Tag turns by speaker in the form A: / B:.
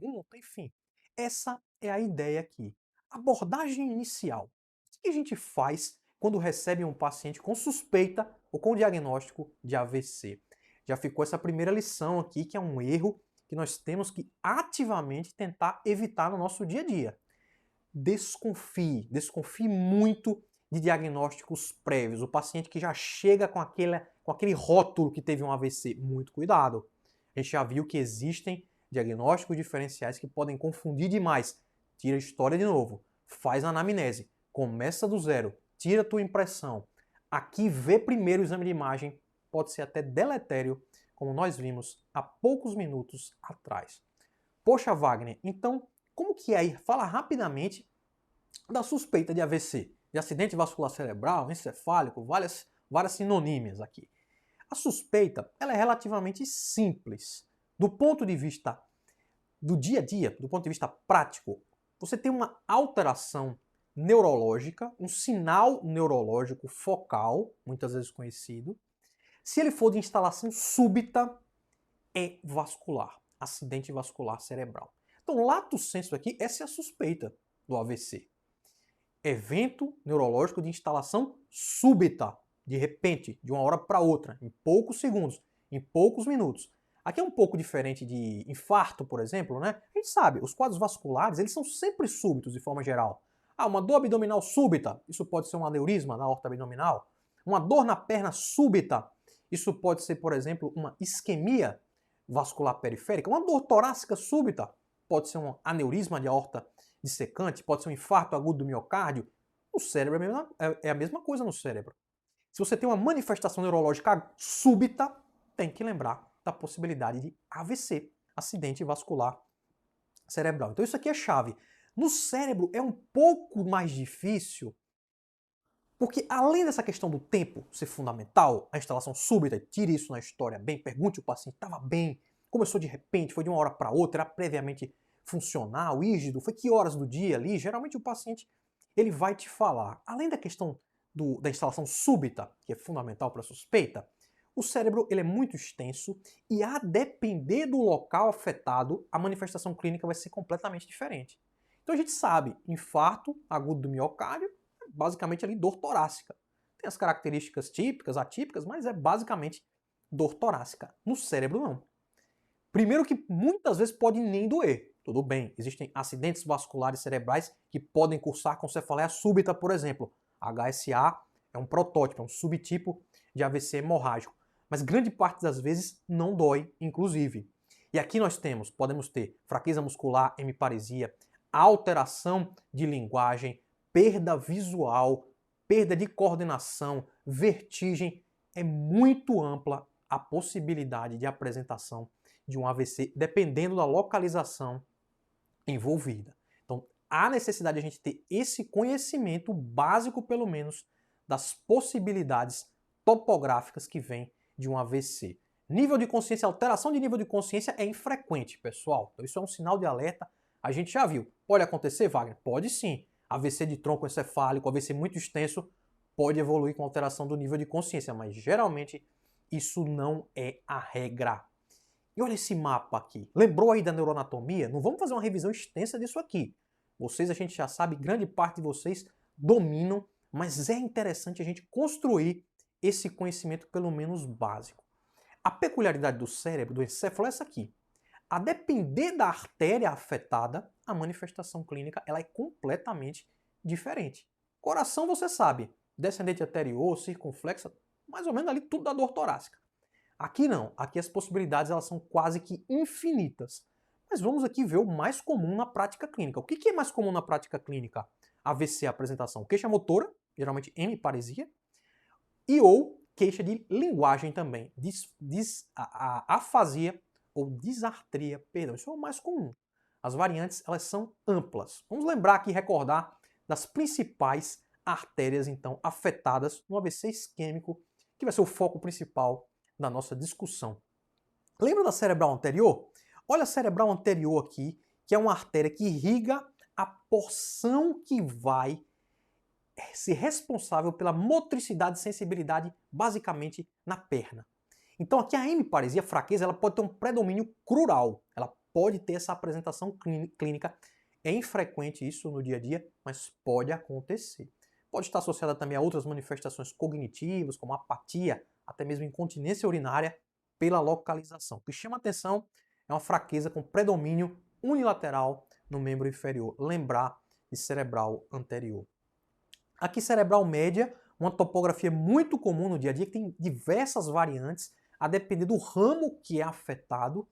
A: pergunta, enfim. Essa é a ideia aqui. Abordagem inicial. O que a gente faz quando recebe um paciente com suspeita ou com diagnóstico de AVC? Já ficou essa primeira lição aqui, que é um erro que nós temos que ativamente tentar evitar no nosso dia a dia. Desconfie muito de diagnósticos prévios. O paciente que já chega com aquele rótulo que teve um AVC, muito cuidado. A gente já viu que existem diagnósticos diferenciais que podem confundir demais. Tira a história de novo, faz a anamnese, começa do zero, tira a tua impressão. Aqui vê primeiro o exame de imagem, pode ser até deletério, como nós vimos há poucos minutos atrás. Poxa, Wagner, então como que é aí? Fala rapidamente da suspeita de AVC, de acidente vascular cerebral, encefálico, várias sinonímias aqui. A suspeita ela é relativamente simples. Do ponto de vista do dia a dia, do ponto de vista prático, você tem uma alteração neurológica, um sinal neurológico focal, muitas vezes conhecido. Se ele for de instalação súbita, é vascular, acidente vascular cerebral. Então, lato sensu aqui, essa é a suspeita do AVC. Evento neurológico de instalação súbita, de repente, de uma hora para outra, em poucos segundos, em poucos minutos. Aqui é um pouco diferente de infarto, por exemplo, né? A gente sabe, os quadros vasculares, eles são sempre súbitos de forma geral. Ah, uma dor abdominal súbita, isso pode ser um aneurisma na aorta abdominal. Uma dor na perna súbita, isso pode ser, por exemplo, uma isquemia vascular periférica. Uma dor torácica súbita, pode ser um aneurisma de aorta dissecante, pode ser um infarto agudo do miocárdio. O cérebro é a mesma coisa no cérebro. Se você tem uma manifestação neurológica súbita, tem que lembrar da possibilidade de AVC, acidente vascular cerebral. Então isso aqui é chave. No cérebro é um pouco mais difícil, porque além dessa questão do tempo ser fundamental, a instalação súbita, tire isso na história bem, pergunte o paciente, estava bem, começou de repente, foi de uma hora para outra, era previamente funcional, rígido, foi que horas do dia ali, geralmente o paciente ele vai te falar. Além da questão da instalação súbita, que é fundamental para a suspeita, o cérebro ele é muito extenso e a depender do local afetado, a manifestação clínica vai ser completamente diferente. Então a gente sabe, infarto agudo do miocárdio, basicamente ali dor torácica. Tem as características típicas, atípicas, mas é basicamente dor torácica. No cérebro não. Primeiro que muitas vezes pode nem doer. Tudo bem, existem acidentes vasculares cerebrais que podem cursar com cefaleia súbita, por exemplo. HSA é um protótipo, é um subtipo de AVC hemorrágico. Mas grande parte das vezes não dói, inclusive. E aqui nós podemos ter fraqueza muscular, hemiparesia, alteração de linguagem, perda visual, perda de coordenação, vertigem. É muito ampla a possibilidade de apresentação de um AVC, dependendo da localização envolvida. Então, há necessidade de a gente ter esse conhecimento básico, pelo menos, das possibilidades topográficas que vêm de um AVC. Nível de consciência, alteração de nível de consciência é infrequente, pessoal. Então, isso é um sinal de alerta. A gente já viu. Pode acontecer, Wagner? Pode sim. AVC de tronco encefálico, AVC muito extenso, pode evoluir com alteração do nível de consciência, mas geralmente isso não é a regra. E olha esse mapa aqui. Lembrou aí da neuroanatomia? Não vamos fazer uma revisão extensa disso aqui. Vocês, a gente já sabe, grande parte de vocês dominam, mas é interessante a gente construir esse conhecimento pelo menos básico. A peculiaridade do cérebro, do encéfalo, é essa aqui. A depender da artéria afetada, a manifestação clínica ela é completamente diferente. Coração, você sabe, descendente anterior, circunflexa, mais ou menos ali tudo da dor torácica. Aqui não, aqui as possibilidades elas são quase que infinitas. Mas vamos aqui ver o mais comum na prática clínica. O que é mais comum na prática clínica? AVC, apresentação queixa motora, geralmente hemiparesia, e ou queixa de linguagem também, afasia ou disartria, perdão, isso é o mais comum. As variantes elas são amplas. Vamos lembrar aqui, recordar das principais artérias então afetadas no AVC isquêmico, que vai ser o foco principal da nossa discussão. Lembra da cerebral anterior? Olha a cerebral anterior aqui, que é uma artéria que irriga a porção que vai ser responsável pela motricidade e sensibilidade basicamente na perna. Então aqui a hemiparesia, a fraqueza, ela pode ter um predomínio crural. Ela pode ter essa apresentação clínica. É infrequente isso no dia a dia, mas pode acontecer. Pode estar associada também a outras manifestações cognitivas, como apatia, até mesmo incontinência urinária, pela localização. O que chama atenção é uma fraqueza com predomínio unilateral no membro inferior. Lembrar de cerebral anterior. Aqui, cerebral média, uma topografia muito comum no dia a dia, que tem diversas variantes, a depender do ramo que é afetado